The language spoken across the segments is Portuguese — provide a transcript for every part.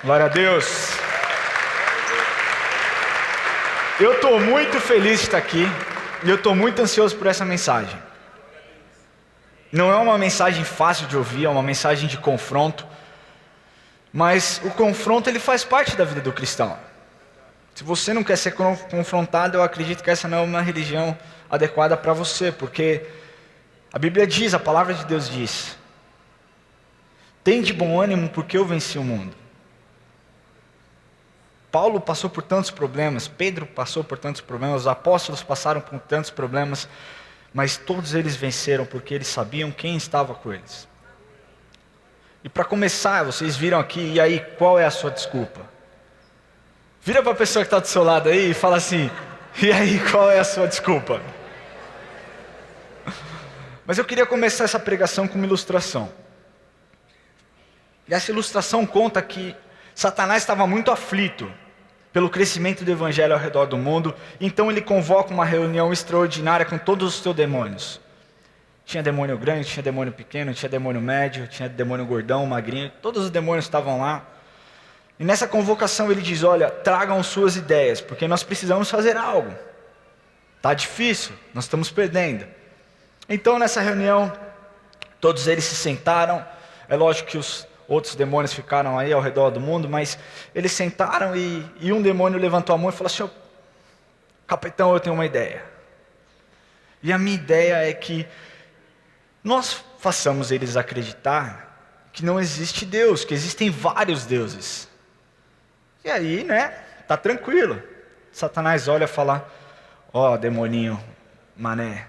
Glória a Deus. Eu estou muito feliz de estar aqui e eu estou muito ansioso por essa mensagem. Não é uma mensagem fácil de ouvir, é uma mensagem de confronto, mas o confronto ele faz parte da vida do cristão. Se você não quer ser confrontado, eu acredito que essa não é uma religião adequada para você, porque a Bíblia diz, a palavra de Deus diz: "Tende bom ânimo, porque eu venci o mundo." Paulo passou por tantos problemas, Pedro passou por tantos problemas, os apóstolos passaram por tantos problemas, mas todos eles venceram porque eles sabiam quem estava com eles. E para começar, vocês viram aqui, e aí, qual é a sua desculpa? Vira para a pessoa que está do seu lado aí e fala assim: e aí, qual é a sua desculpa? Mas eu queria começar essa pregação com uma ilustração. E essa ilustração conta que Satanás estava muito aflito pelo crescimento do evangelho ao redor do mundo, então ele convoca uma reunião extraordinária com todos os seus demônios. Tinha demônio grande, tinha demônio pequeno, tinha demônio médio, tinha demônio gordão, magrinho, todos os demônios estavam lá. E nessa convocação ele diz: olha, tragam suas ideias, porque nós precisamos fazer algo. Está difícil, nós estamos perdendo. Então nessa reunião, todos eles se sentaram. É lógico que os outros demônios ficaram aí ao redor do mundo, mas eles sentaram e um demônio levantou a mão e falou assim: capitão, eu tenho uma ideia. E a minha ideia é que nós façamos eles acreditar que não existe Deus, que existem vários deuses. E aí, tá tranquilo. Satanás olha e fala: ó, demoninho, mané,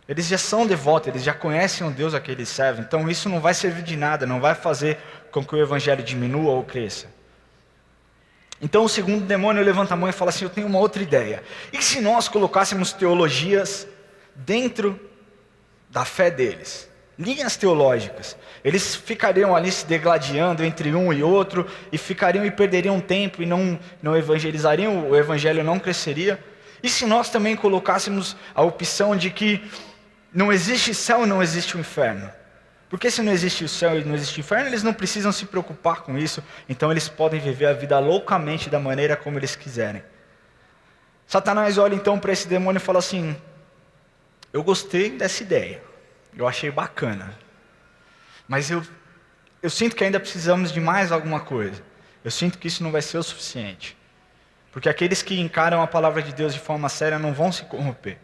eles já são devotos, eles já conhecem o Deus a que eles servem, então isso não vai servir de nada, não vai fazer com que o evangelho diminua ou cresça. Então o segundo demônio levanta a mão e fala assim: eu tenho uma outra ideia. E se nós colocássemos teologias dentro da fé deles? Linhas teológicas. Eles ficariam ali se degladiando entre um e outro, e ficariam e perderiam tempo, e não evangelizariam, o evangelho não cresceria. E se nós também colocássemos a opção de que não existe céu e não existe o inferno? Porque se não existe o céu e não existe o inferno, eles não precisam se preocupar com isso, então eles podem viver a vida loucamente da maneira como eles quiserem. Satanás olha então para esse demônio e fala assim: eu gostei dessa ideia, eu achei bacana, mas eu sinto que ainda precisamos de mais alguma coisa. Eu sinto que isso não vai ser o suficiente, porque aqueles que encaram a palavra de Deus de forma séria não vão se corromper.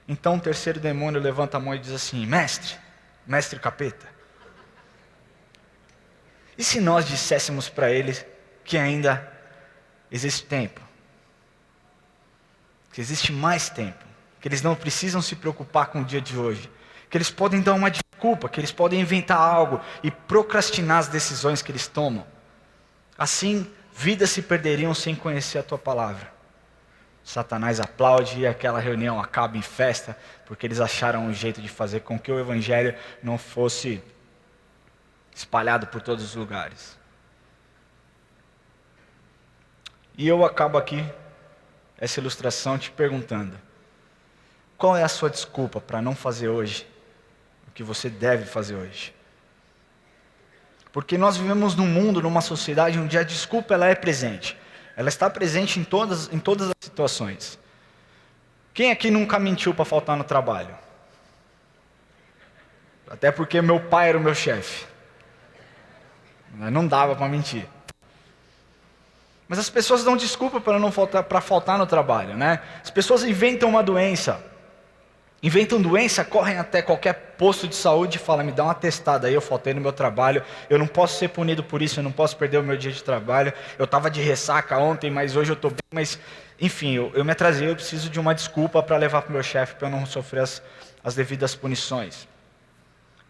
Então o terceiro demônio levanta a mão e diz assim: mestre capeta, e se nós disséssemos para eles que ainda existe tempo, que existe mais tempo, que eles não precisam se preocupar com o dia de hoje, que eles podem dar uma desculpa, que eles podem inventar algo e procrastinar as decisões que eles tomam? Assim, vidas se perderiam sem conhecer a tua palavra. Satanás aplaude e aquela reunião acaba em festa, porque eles acharam um jeito de fazer com que o evangelho não fosse espalhado por todos os lugares. E eu acabo aqui essa ilustração te perguntando: qual é a sua desculpa para não fazer hoje o que você deve fazer hoje? Porque nós vivemos num mundo, numa sociedade onde a desculpa ela é presente. Ela está presente em todas as situações. Quem aqui nunca mentiu para faltar no trabalho? Até porque meu pai era o meu chefe. Não dava para mentir. Mas as pessoas dão desculpa para faltar no trabalho, As pessoas inventam uma doença. Inventam doença, correm até qualquer posto de saúde e falam: me dá uma atestado aí, eu faltei no meu trabalho, eu não posso ser punido por isso, eu não posso perder o meu dia de trabalho, eu estava de ressaca ontem, mas hoje eu estou bem, mas enfim, eu me atrasei, eu preciso de uma desculpa para levar para o meu chefe, para eu não sofrer as devidas punições.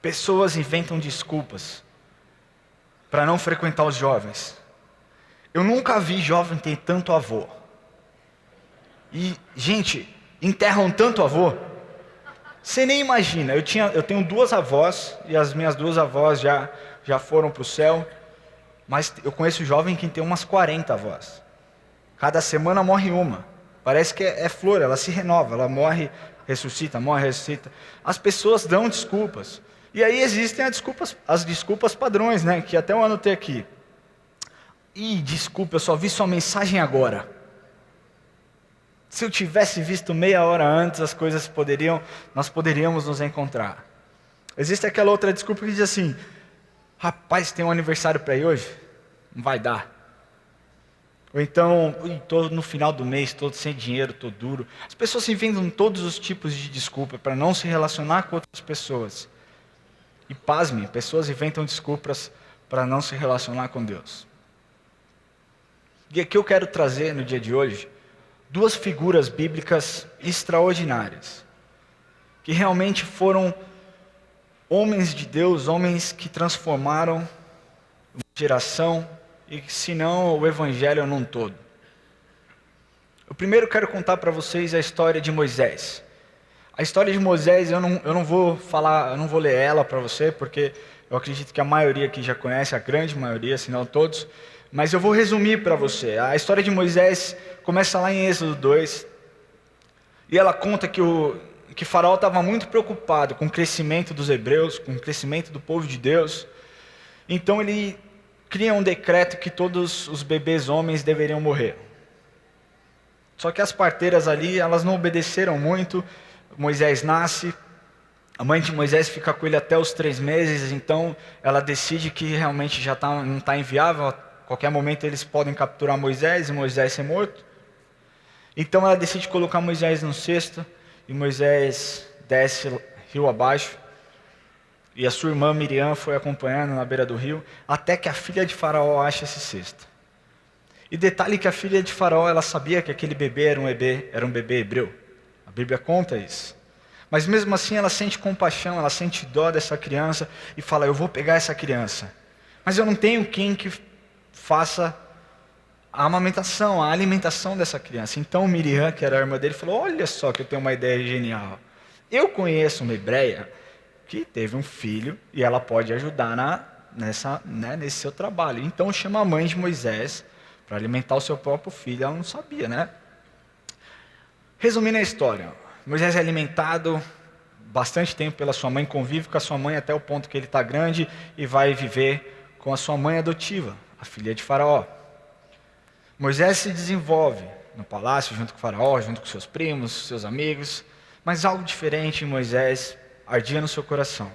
Pessoas inventam desculpas para não frequentar os jovens. Eu nunca vi jovem ter tanto avô. E, gente, enterram tanto avô. Você nem imagina, eu tenho 2 avós, e as minhas 2 avós já foram para o céu, mas eu conheço jovem que tem umas 40 avós. Cada semana morre uma. Parece que é flor, ela se renova, ela morre, ressuscita, morre, ressuscita. As pessoas dão desculpas. E aí existem as desculpas padrões, que até eu anotei aqui. Desculpa, eu só vi sua mensagem agora. Se eu tivesse visto meia hora antes, nós poderíamos nos encontrar. Existe aquela outra desculpa que diz assim: rapaz, tem um aniversário para ir hoje? Não vai dar. Ou então, estou no final do mês, estou sem dinheiro, estou duro. As pessoas inventam todos os tipos de desculpa para não se relacionar com outras pessoas. E pasme, pessoas inventam desculpas para não se relacionar com Deus. E aqui eu quero trazer no dia de hoje 2 figuras bíblicas extraordinárias, que realmente foram homens de Deus, homens que transformaram uma geração, e se não o evangelho num todo. Eu primeiro quero contar para vocês a história de Moisés. A história de Moisés eu não vou falar, eu não vou ler ela para você, porque eu acredito que a maioria aqui já conhece, a grande maioria, se não todos, mas eu vou resumir para você. A história de Moisés começa lá em Êxodo 2, e ela conta que Faraó estava muito preocupado com o crescimento dos hebreus, com o crescimento do povo de Deus. Então ele cria um decreto que todos os bebês homens deveriam morrer. Só que as parteiras ali, elas não obedeceram muito. Moisés nasce, a mãe de Moisés fica com ele até os 3 meses, então ela decide que realmente já não está inviável, a qualquer momento eles podem capturar Moisés e Moisés ser morto. Então ela decide colocar Moisés no cesto, e Moisés desce rio abaixo, e a sua irmã Miriam foi acompanhando na beira do rio, até que a filha de Faraó acha esse cesto. E detalhe que a filha de Faraó, ela sabia que aquele bebê era um bebê hebreu. A Bíblia conta isso. Mas mesmo assim ela sente compaixão, ela sente dó dessa criança e fala: eu vou pegar essa criança. Mas eu não tenho quem que faça a amamentação, a alimentação dessa criança. Então Miriam, que era a irmã dele, falou: olha só que eu tenho uma ideia genial. Eu conheço uma hebreia que teve um filho e ela pode ajudar nesse seu trabalho. Então chama a mãe de Moisés para alimentar o seu próprio filho. Ela não sabia, né? Resumindo a história, Moisés é alimentado bastante tempo pela sua mãe, convive com a sua mãe até o ponto que ele está grande e vai viver com a sua mãe adotiva, a filha de Faraó. Moisés se desenvolve no palácio junto com Faraó, junto com seus primos, seus amigos, mas algo diferente em Moisés ardia no seu coração,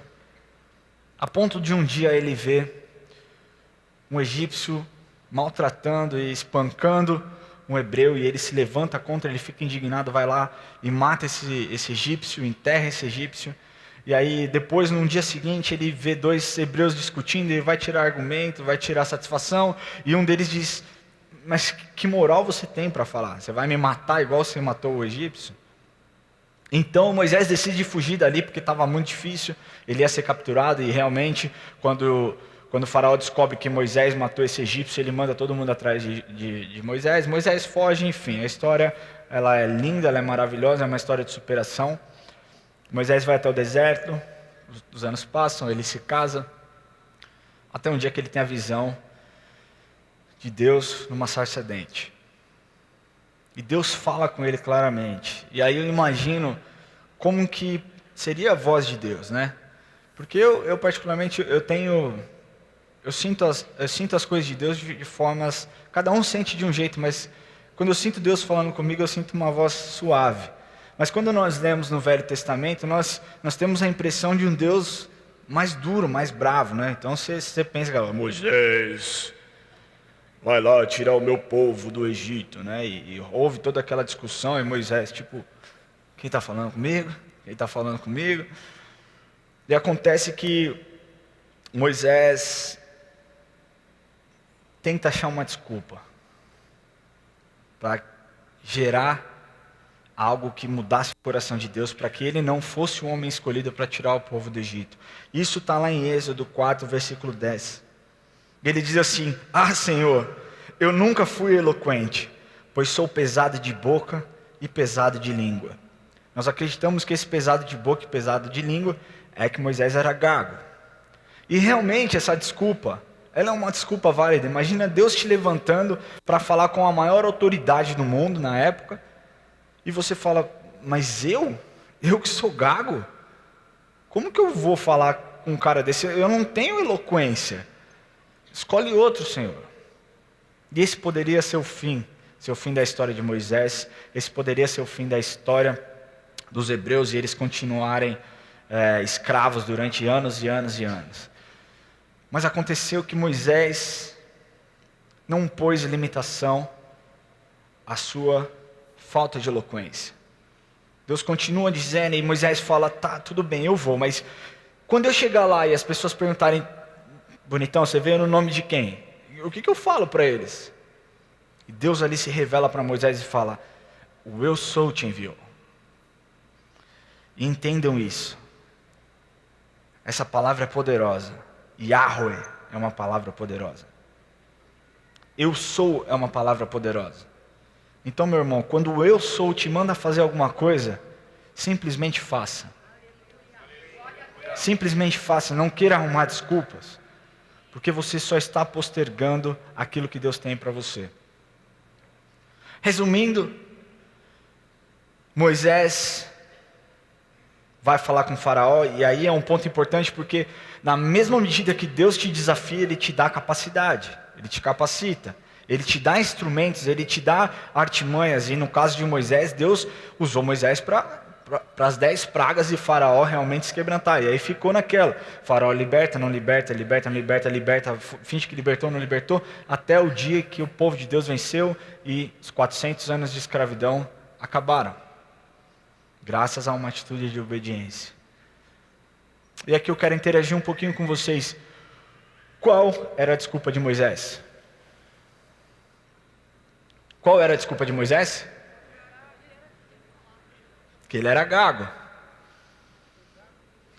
a ponto de um dia ele ver um egípcio maltratando e espancando um hebreu, e ele se levanta contra, ele fica indignado, vai lá e mata esse egípcio, enterra esse egípcio. E aí depois, no dia seguinte, ele vê 2 hebreus discutindo, ele vai tirar argumento, vai tirar satisfação, e um deles diz: mas que moral você tem para falar? Você vai me matar igual você matou o egípcio? Então Moisés decide fugir dali, porque estava muito difícil, ele ia ser capturado, e realmente, quando o faraó descobre que Moisés matou esse egípcio, ele manda todo mundo atrás de Moisés. Moisés foge, enfim, a história ela é linda, ela é maravilhosa, é uma história de superação. Moisés vai até o deserto, os anos passam, ele se casa, até um dia que ele tem a visão de Deus numa sarça ardente. E Deus fala com ele claramente. E aí eu imagino como que seria a voz de Deus, né? Porque eu particularmente, eu sinto as coisas de Deus de formas, cada um sente de um jeito, mas quando eu sinto Deus falando comigo, eu sinto uma voz suave. Mas quando nós lemos no Velho Testamento, nós temos a impressão de um Deus mais duro, mais bravo, né? Então você pensa, Moisés, vai lá tirar o meu povo do Egito, né? E houve toda aquela discussão, e Moisés, tipo, quem está falando comigo? Quem está falando comigo? E acontece que Moisés tenta achar uma desculpa para gerar algo que mudasse o coração de Deus, para que ele não fosse o homem escolhido para tirar o povo do Egito. Isso está lá em Êxodo 4, versículo 10. Ele diz assim: ah, Senhor, eu nunca fui eloquente, pois sou pesado de boca e pesado de língua. Nós acreditamos que esse pesado de boca e pesado de língua é que Moisés era gago. E realmente essa desculpa, ela é uma desculpa válida. Imagina Deus te levantando para falar com a maior autoridade do mundo na época, e você fala: mas eu que sou gago, como que eu vou falar com um cara desse? Eu não tenho eloquência. Escolhe outro, Senhor. E esse poderia ser o fim da história de Moisés, esse poderia ser o fim da história dos hebreus e eles continuarem escravos durante anos e anos e anos. Mas aconteceu que Moisés não pôs limitação à sua falta de eloquência. Deus continua dizendo e Moisés fala, tá, tudo bem, eu vou, mas quando eu chegar lá e as pessoas perguntarem, bonitão, você veio no nome de quem? O que eu falo para eles? E Deus ali se revela para Moisés e fala, o eu sou te enviou. E entendam isso. Essa palavra é poderosa. Yahweh é uma palavra poderosa. Eu sou é uma palavra poderosa. Então, meu irmão, quando o eu sou te manda fazer alguma coisa, simplesmente faça. Simplesmente faça, não queira arrumar desculpas, porque você só está postergando aquilo que Deus tem para você. Resumindo, Moisés vai falar com o faraó, e aí é um ponto importante, porque na mesma medida que Deus te desafia, Ele te dá capacidade, Ele te capacita, Ele te dá instrumentos, Ele te dá artimanhas, e no caso de Moisés, Deus usou Moisés para as 10 pragas e faraó realmente se quebrantar, e aí ficou naquela, faraó liberta, não liberta, liberta, não liberta, liberta, finge que libertou, não libertou, até o dia que o povo de Deus venceu, e os 400 anos de escravidão acabaram. Graças a uma atitude de obediência. E aqui eu quero interagir um pouquinho com vocês. Qual era a desculpa de Moisés? Qual era a desculpa de Moisés? Que ele era gago.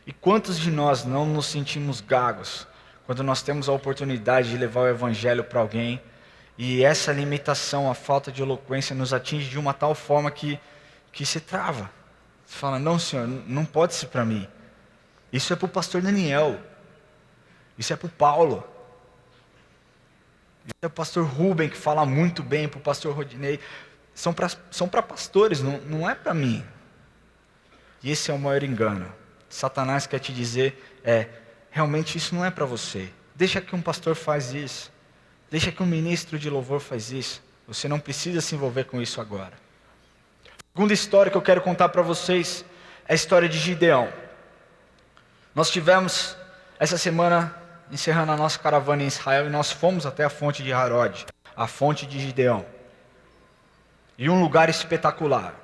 E quantos de nós não nos sentimos gagos quando nós temos a oportunidade de levar o evangelho para alguém e essa limitação, a falta de eloquência nos atinge de uma tal forma que se trava. Você fala, não senhor, não pode ser para mim. Isso é para o pastor Daniel. Isso é para o Paulo. Isso é para o pastor Rubem, que fala muito bem, para o pastor Rodinei. São para pastores, não é para mim. E esse é o maior engano. Satanás quer te dizer, realmente isso não é para você. Deixa que um pastor faz isso. Deixa que um ministro de louvor faz isso. Você não precisa se envolver com isso agora. A segunda história que eu quero contar para vocês é a história de Gideão. Nós tivemos essa semana encerrando a nossa caravana em Israel e nós fomos até a fonte de Harod, a fonte de Gideão. E um lugar espetacular.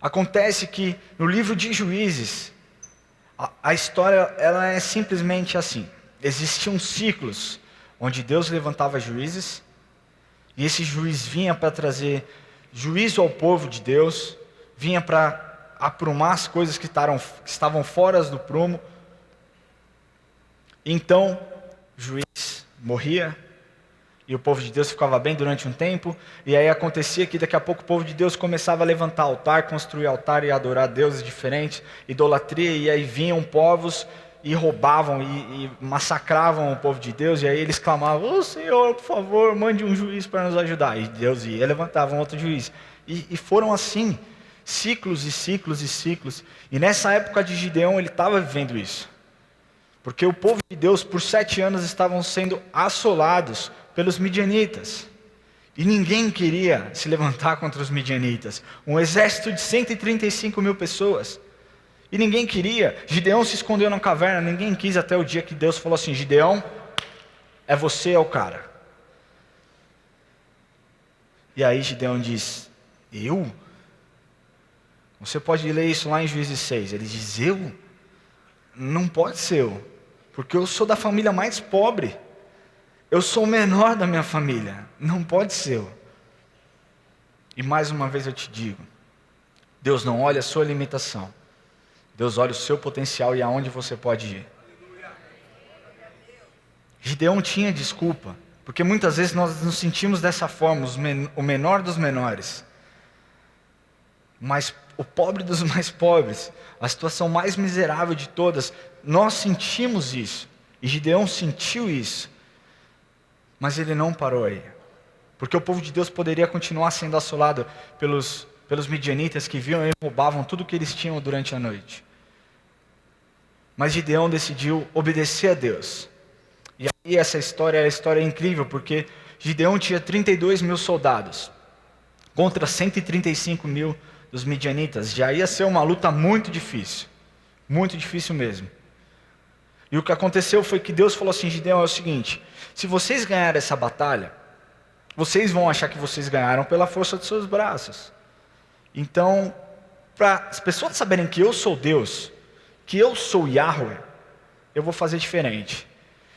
Acontece que no livro de Juízes, a história ela é simplesmente assim. Existiam ciclos onde Deus levantava juízes e esse juiz vinha para trazer juízo ao povo de Deus, vinha para aprumar as coisas que estavam fora do prumo. Então, o juiz morria, e o povo de Deus ficava bem durante um tempo, e aí acontecia que daqui a pouco o povo de Deus começava a levantar altar, construir altar e adorar deuses diferentes, idolatria, e aí vinham povos e roubavam e massacravam o povo de Deus, e aí eles clamavam, Senhor, por favor, mande um juiz para nos ajudar. E Deus ia, levantava um outro juiz. E foram assim, ciclos e ciclos e ciclos. E nessa época de Gideão, ele estava vivendo isso. Porque o povo de Deus, por 7 anos, estavam sendo assolados pelos midianitas. E ninguém queria se levantar contra os midianitas. Um exército de 135 mil pessoas. E ninguém queria. Gideão se escondeu na caverna, ninguém quis até o dia que Deus falou assim, Gideão, você é o cara. E aí Gideão diz, eu? Você pode ler isso lá em Juízes 6. Ele diz, eu? Não pode ser eu, porque eu sou da família mais pobre. Eu sou o menor da minha família. Não pode ser eu. E mais uma vez eu te digo, Deus não olha a sua limitação. Deus olha o seu potencial e aonde você pode ir. Gideão tinha desculpa, porque muitas vezes nós nos sentimos dessa forma, o menor dos menores. Mas o pobre dos mais pobres, a situação mais miserável de todas, nós sentimos isso. E Gideão sentiu isso. Mas ele não parou aí. Porque o povo de Deus poderia continuar sendo assolado pelos midianitas que vinham e roubavam tudo que eles tinham durante a noite. Mas Gideão decidiu obedecer a Deus. E aí essa história é uma história incrível, porque Gideão tinha 32 mil soldados, contra 135 mil dos midianitas. Já ia ser uma luta muito difícil mesmo. E o que aconteceu foi que Deus falou assim: Gideão, é o seguinte, se vocês ganharem essa batalha, vocês vão achar que vocês ganharam pela força dos seus braços. Então, para as pessoas saberem que eu sou Deus, que eu sou Yahweh, eu vou fazer diferente.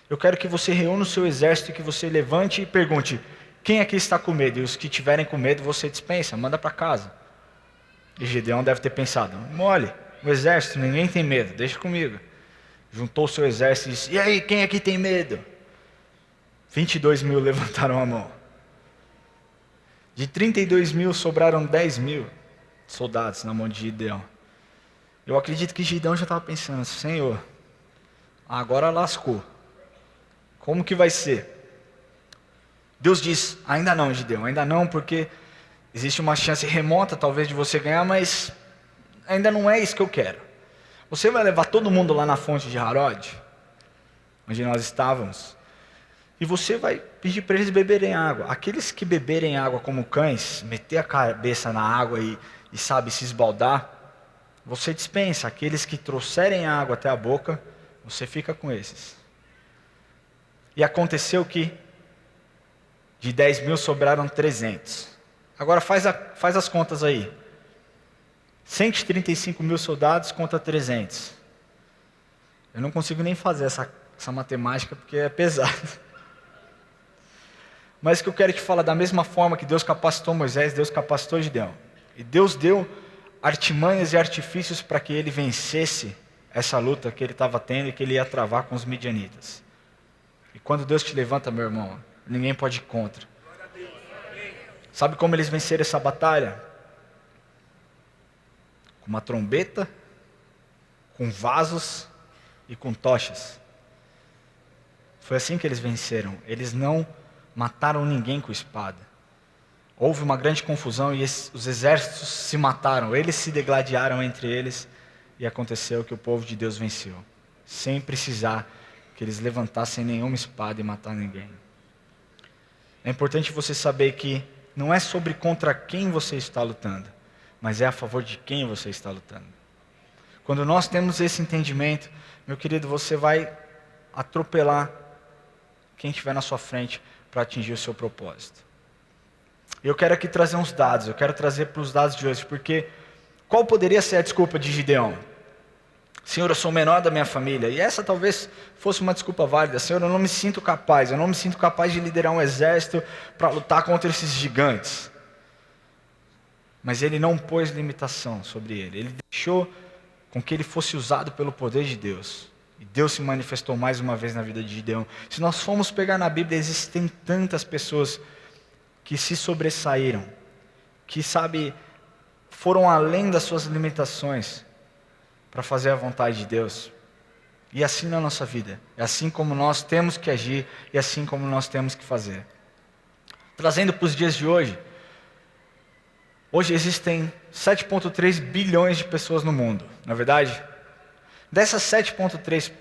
Eu quero que você reúna o seu exército e que você levante e pergunte: quem aqui está com medo? E os que tiverem com medo, você dispensa, manda para casa. E Gideão deve ter pensado: mole, o exército, ninguém tem medo, deixa comigo. Juntou o seu exército e disse: e aí, quem aqui tem medo? 22 mil levantaram a mão. De 32 mil sobraram 10 mil soldados na mão de Gideão. Eu acredito que Gideão já estava pensando: Senhor, agora lascou. Como que vai ser? Deus diz: ainda não, Gideão, ainda não, porque existe uma chance remota talvez de você ganhar, mas ainda não é isso que eu quero. Você vai levar todo mundo lá na fonte de Harod, onde nós estávamos, e você vai pedir para eles beberem água. Aqueles que beberem água como cães, meter a cabeça na água e sabe, se esbaldar, você dispensa. Aqueles que trouxerem água até a boca, você fica com esses. E aconteceu que de 10 mil sobraram 300. Agora faz as contas aí. 135 mil soldados contra 300. Eu não consigo nem fazer essa matemática porque é pesado. Mas o que eu quero te falar, da mesma forma que Deus capacitou Moisés, Deus capacitou Gideão. E Deus deu artimanhas e artifícios para que ele vencesse essa luta que ele estava tendo e que ele ia travar com os midianitas. E quando Deus te levanta, meu irmão, ninguém pode ir contra. Sabe como eles venceram essa batalha? Com uma trombeta, com vasos e com tochas. Foi assim que eles venceram. Eles não mataram ninguém com espada. Houve uma grande confusão e os exércitos se mataram. Eles se degladiaram entre eles e aconteceu que o povo de Deus venceu, sem precisar que eles levantassem nenhuma espada e matar ninguém. É importante você saber que não é sobre contra quem você está lutando, mas é a favor de quem você está lutando. Quando nós temos esse entendimento, meu querido, você vai atropelar quem estiver na sua frente para atingir o seu propósito. Eu quero aqui trazer uns dados, eu quero trazer para os dados de hoje, porque qual poderia ser a desculpa de Gideão? Senhor, eu sou o menor da minha família. E essa talvez fosse uma desculpa válida. Senhor, eu não me sinto capaz. Eu não me sinto capaz de liderar um exército para lutar contra esses gigantes. Mas ele não pôs limitação sobre ele. Ele deixou com que ele fosse usado pelo poder de Deus. E Deus se manifestou mais uma vez na vida de Gideão. Se nós formos pegar na Bíblia, existem tantas pessoas que se sobressaíram, que, sabe, foram além das suas limitações para fazer a vontade de Deus. E assim na nossa vida, é assim como nós temos que agir e assim como nós temos que fazer. Trazendo para os dias de hoje, hoje existem 7,3 bilhões de pessoas no mundo, não é verdade? Dessas 7,3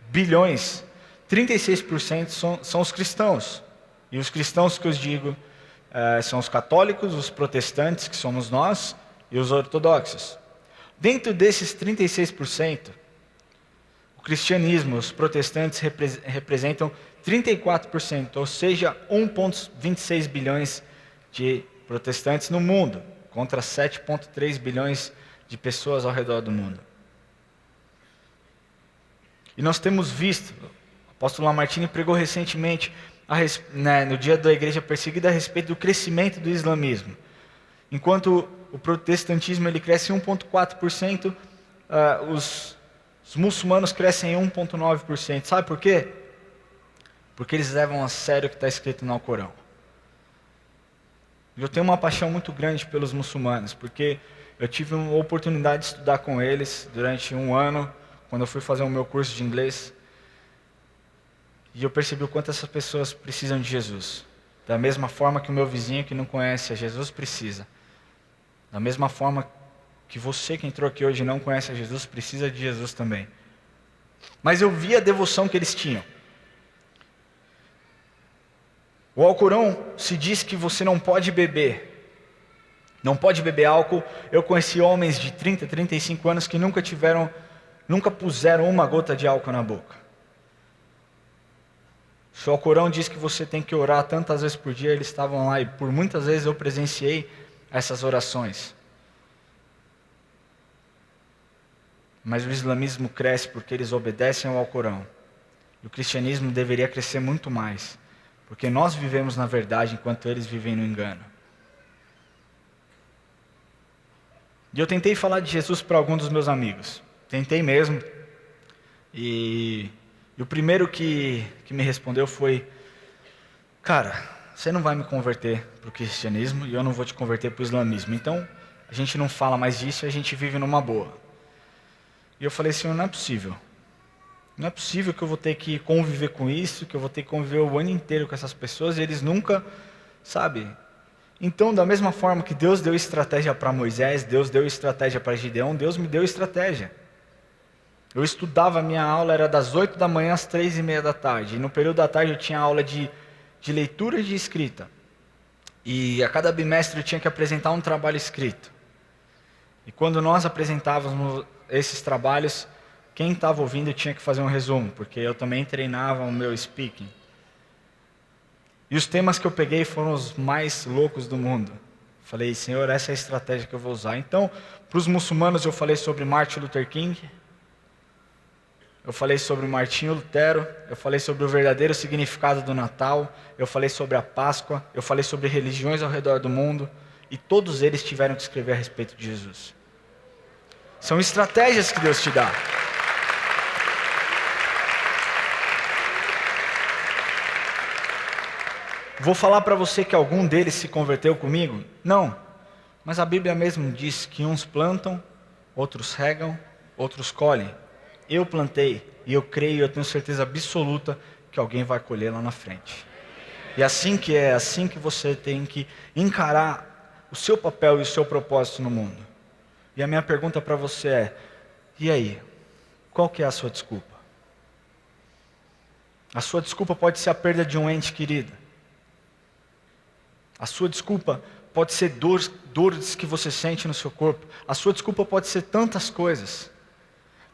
bilhões, 36% são os cristãos. E os cristãos que eu digo são os católicos, os protestantes, que somos nós, e os ortodoxos. Dentro desses 36%, o cristianismo, os protestantes representam 34%, ou seja, 1,26 bilhões de protestantes no mundo, contra 7,3 bilhões de pessoas ao redor do mundo. E nós temos visto, o apóstolo Lamartine pregou recentemente, no dia da igreja perseguida, a respeito do crescimento do islamismo. Enquanto o protestantismo ele cresce em 1,4%, os muçulmanos crescem em 1,9%. Sabe por quê? Porque eles levam a sério o que está escrito no Alcorão. Eu tenho uma paixão muito grande pelos muçulmanos, porque eu tive uma oportunidade de estudar com eles durante um ano, quando eu fui fazer o meu curso de inglês. E eu percebi o quanto essas pessoas precisam de Jesus. Da mesma forma que o meu vizinho que não conhece a Jesus precisa. Da mesma forma que você que entrou aqui hoje e não conhece a Jesus, precisa de Jesus também. Mas eu vi a devoção que eles tinham. O Alcorão se diz que você não pode beber. Não pode beber álcool. Eu conheci homens de 30, 35 anos que nunca puseram uma gota de álcool na boca. Se o Alcorão diz que você tem que orar tantas vezes por dia, eles estavam lá e por muitas vezes eu presenciei essas orações. Mas o islamismo cresce porque eles obedecem ao Alcorão. E o cristianismo deveria crescer muito mais, porque nós vivemos na verdade enquanto eles vivem no engano. E eu tentei falar de Jesus para alguns dos meus amigos. Tentei mesmo. E o primeiro que me respondeu foi: cara, você não vai me converter para o cristianismo e eu não vou te converter para o islamismo. Então, a gente não fala mais disso e a gente vive numa boa. E eu falei: Senhor, não é possível. Não é possível que eu vou ter que conviver com isso, que eu vou ter que conviver o ano inteiro com essas pessoas e eles nunca, sabe? Então, da mesma forma que Deus deu estratégia para Moisés, Deus deu estratégia para Gideão, Deus me deu estratégia. Eu estudava, minha aula era das 8 da manhã às 3:30 da tarde. E no período da tarde eu tinha aula de leitura e de escrita. E a cada bimestre eu tinha que apresentar um trabalho escrito. E quando nós apresentávamos esses trabalhos, quem estava ouvindo tinha que fazer um resumo, porque eu também treinava o meu speaking. E os temas que eu peguei foram os mais loucos do mundo. Falei: Senhor, essa é a estratégia que eu vou usar. Então, para os muçulmanos eu falei sobre Martin Luther King. Eu falei sobre Martinho Lutero, eu falei sobre o verdadeiro significado do Natal, eu falei sobre a Páscoa, eu falei sobre religiões ao redor do mundo, e todos eles tiveram que escrever a respeito de Jesus. São estratégias que Deus te dá. Vou falar para você que algum deles se converteu comigo? Não, mas a Bíblia mesmo diz que uns plantam, outros regam, outros colhem. Eu plantei, e eu creio, eu tenho certeza absoluta que alguém vai colher lá na frente. E assim que você tem que encarar o seu papel e o seu propósito no mundo. E a minha pergunta para você é: e aí? Qual que é a sua desculpa? A sua desculpa pode ser a perda de um ente querido. A sua desculpa pode ser dores que você sente no seu corpo. A sua desculpa pode ser tantas coisas.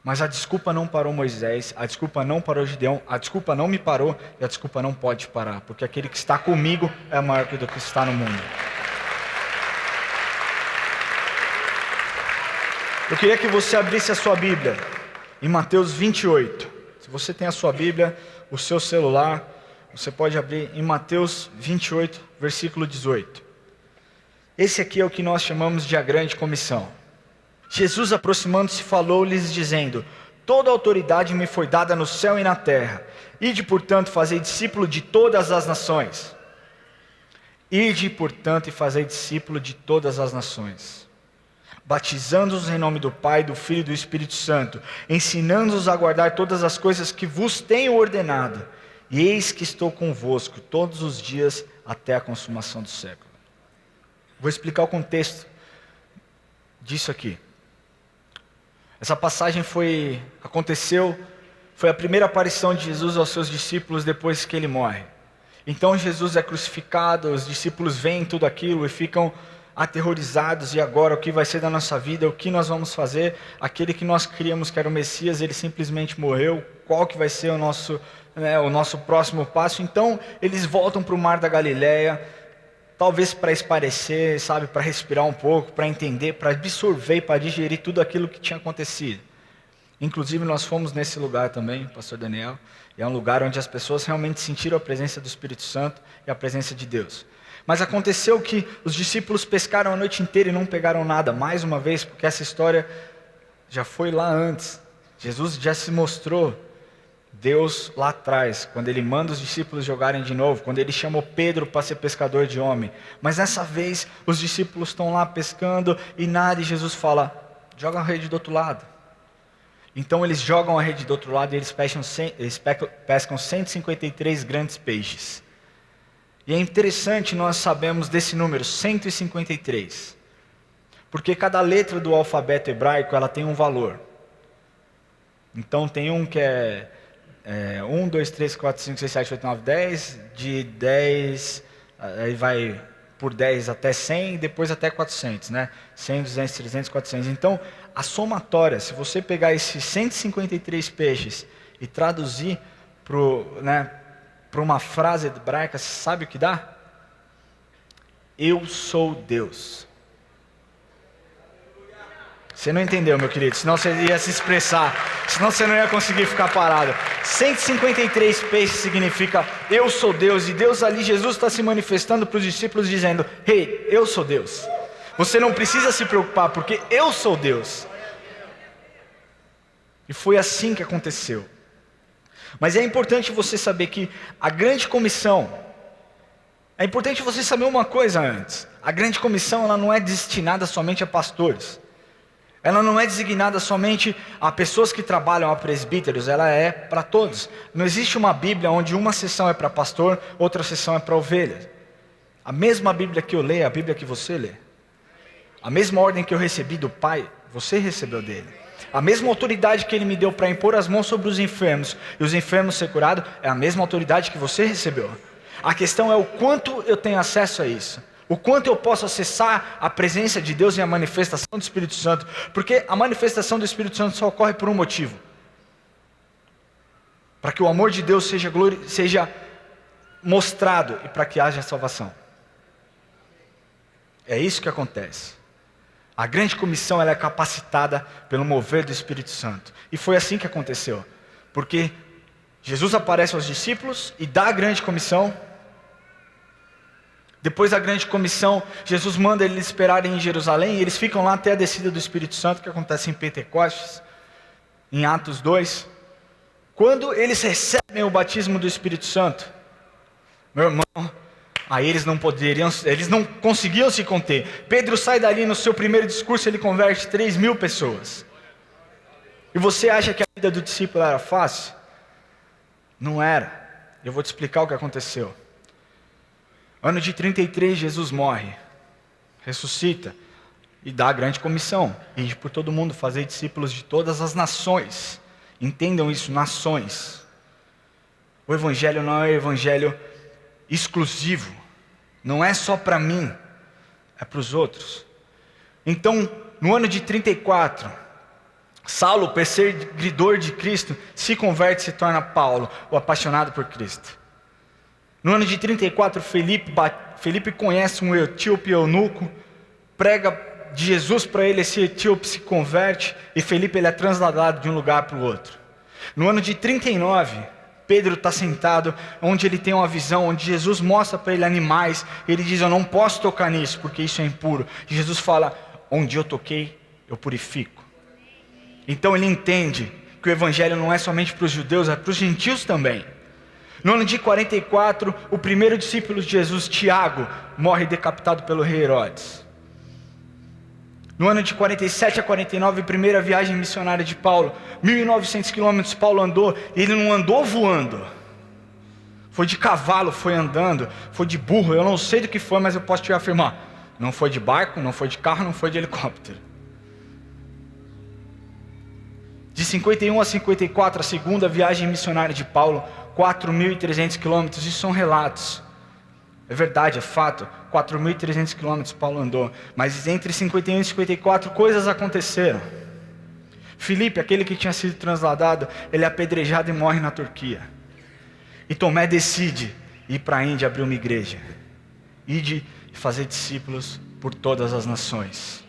Mas a desculpa não parou Moisés, a desculpa não parou Gideão, a desculpa não me parou e a desculpa não pode parar, porque aquele que está comigo é maior do que está no mundo. Eu queria que você abrisse a sua Bíblia em Mateus 28. Se você tem a sua Bíblia, o seu celular, você pode abrir em Mateus 28, versículo 18. Esse aqui é o que nós chamamos de a grande comissão. Jesus, aproximando-se, falou-lhes, dizendo: toda autoridade me foi dada no céu e na terra. Ide, portanto, fazei discípulo de todas as nações. Ide, portanto, e fazei discípulo de todas as nações, batizando-os em nome do Pai, do Filho e do Espírito Santo, ensinando-os a guardar todas as coisas que vos tenho ordenado. E eis que estou convosco todos os dias até a consumação do século. Vou explicar o contexto disso aqui. Essa passagem foi a primeira aparição de Jesus aos seus discípulos depois que ele morre. Então Jesus é crucificado, os discípulos veem tudo aquilo e ficam aterrorizados. E agora, o que vai ser da nossa vida? O que nós vamos fazer? Aquele que nós criamos que era o Messias, ele simplesmente morreu. Qual que vai ser o nosso próximo passo? Então eles voltam para o mar da Galileia, talvez para espairecer, sabe, para respirar um pouco, para entender, para absorver, para digerir tudo aquilo que tinha acontecido. Inclusive nós fomos nesse lugar também, pastor Daniel, e é um lugar onde as pessoas realmente sentiram a presença do Espírito Santo e a presença de Deus. Mas aconteceu que os discípulos pescaram a noite inteira e não pegaram nada, mais uma vez, porque essa história já foi lá antes. Jesus já se mostrou Deus lá atrás, quando ele manda os discípulos jogarem de novo, quando ele chamou Pedro para ser pescador de homem. Mas dessa vez, os discípulos estão lá pescando e nada, e Jesus fala: joga a rede do outro lado. Então eles jogam a rede do outro lado e eles pescam 153 grandes peixes. E é interessante, nós sabemos desse número, 153. Porque cada letra do alfabeto hebraico, ela tem um valor. Então tem um que é 1, 2, 3, 4, 5, 6, 7, 8, 9, 10, de 10, aí vai por 10 até 100, depois até 400, né? 100, 200, 300, 400. Então, a somatória, se você pegar esses 153 peixes e traduzir para uma frase hebraica, sabe o que dá? Eu sou Deus. Você não entendeu, meu querido, senão você ia se expressar, senão você não ia conseguir ficar parado. 153 peixes significa eu sou Deus, e Deus ali, Jesus está se manifestando para os discípulos dizendo, hey, eu sou Deus. Você não precisa se preocupar, porque eu sou Deus. E foi assim que aconteceu. Mas é importante você saber que a grande comissão, é importante você saber uma coisa antes. A grande comissão, ela não é destinada somente a pastores. Ela não é designada somente a pessoas que trabalham, a presbíteros, ela é para todos. Não existe uma Bíblia onde uma sessão é para pastor, outra sessão é para ovelha. A mesma Bíblia que eu leio é a Bíblia que você lê. A mesma ordem que eu recebi do Pai, você recebeu dele. A mesma autoridade que ele me deu para impor as mãos sobre os enfermos e os enfermos ser curados, é a mesma autoridade que você recebeu. A questão é o quanto eu tenho acesso a isso. O quanto eu posso acessar a presença de Deus e a manifestação do Espírito Santo. Porque a manifestação do Espírito Santo só ocorre por um motivo. Para que o amor de Deus seja mostrado e para que haja salvação. É isso que acontece. A grande comissão, ela é capacitada pelo mover do Espírito Santo. E foi assim que aconteceu. Porque Jesus aparece aos discípulos e dá a grande comissão. Depois da grande comissão, Jesus manda eles esperarem em Jerusalém, e eles ficam lá até a descida do Espírito Santo, que acontece em Pentecostes, em Atos 2. Quando eles recebem o batismo do Espírito Santo, meu irmão, aí eles não conseguiam se conter. Pedro sai dali, no seu primeiro discurso, ele converte 3.000 pessoas. E você acha que a vida do discípulo era fácil? Não era. Eu vou te explicar o que aconteceu. Ano de 33, Jesus morre, ressuscita e dá a grande comissão. Ide por todo mundo, fazer discípulos de todas as nações. Entendam isso, nações. O Evangelho não é um Evangelho exclusivo. Não é só para mim, é para os outros. Então, no ano de 34, Saulo, perseguidor de Cristo, se converte e se torna Paulo, o apaixonado por Cristo. No ano de 34, Felipe conhece um etíope eunuco, prega de Jesus para ele, esse etíope se converte, e Felipe ele é trasladado de um lugar para o outro. No ano de 39, Pedro está sentado, onde ele tem uma visão, onde Jesus mostra para ele animais, e ele diz, eu não posso tocar nisso, porque isso é impuro. E Jesus fala, onde eu toquei, eu purifico. Então ele entende que o Evangelho não é somente para os judeus, é para os gentios também. No ano de 44, o primeiro discípulo de Jesus, Tiago, morre decapitado pelo rei Herodes. No ano de 47 a 49, primeira viagem missionária de Paulo, 1.900 quilômetros Paulo andou, e ele não andou voando. Foi de cavalo, foi andando, foi de burro, eu não sei do que foi, mas eu posso te afirmar. Não foi de barco, não foi de carro, não foi de helicóptero. De 51 a 54, a segunda viagem missionária de Paulo, 4.300 quilômetros, isso são relatos. É verdade, é fato, 4.300 quilômetros Paulo andou. Mas entre 51 e 54 coisas aconteceram. Filipe, aquele que tinha sido trasladado, ele é apedrejado e morre na Turquia. E Tomé decide ir para a Índia abrir uma igreja. Ide e fazer discípulos por todas as nações.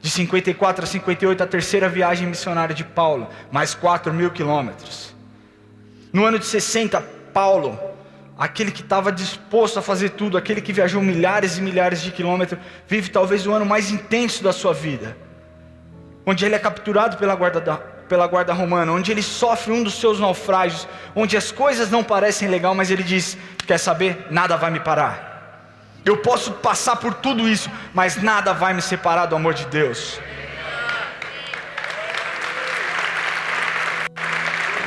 De 54 a 58, a terceira viagem missionária de Paulo, mais 4.000 quilômetros. No ano de 60, Paulo, aquele que estava disposto a fazer tudo, aquele que viajou milhares e milhares de quilômetros, vive talvez o ano mais intenso da sua vida, onde ele é capturado pela guarda romana, onde ele sofre um dos seus naufrágios, onde as coisas não parecem legal, mas ele diz, quer saber? Nada vai me parar. Eu posso passar por tudo isso, mas nada vai me separar do amor de Deus.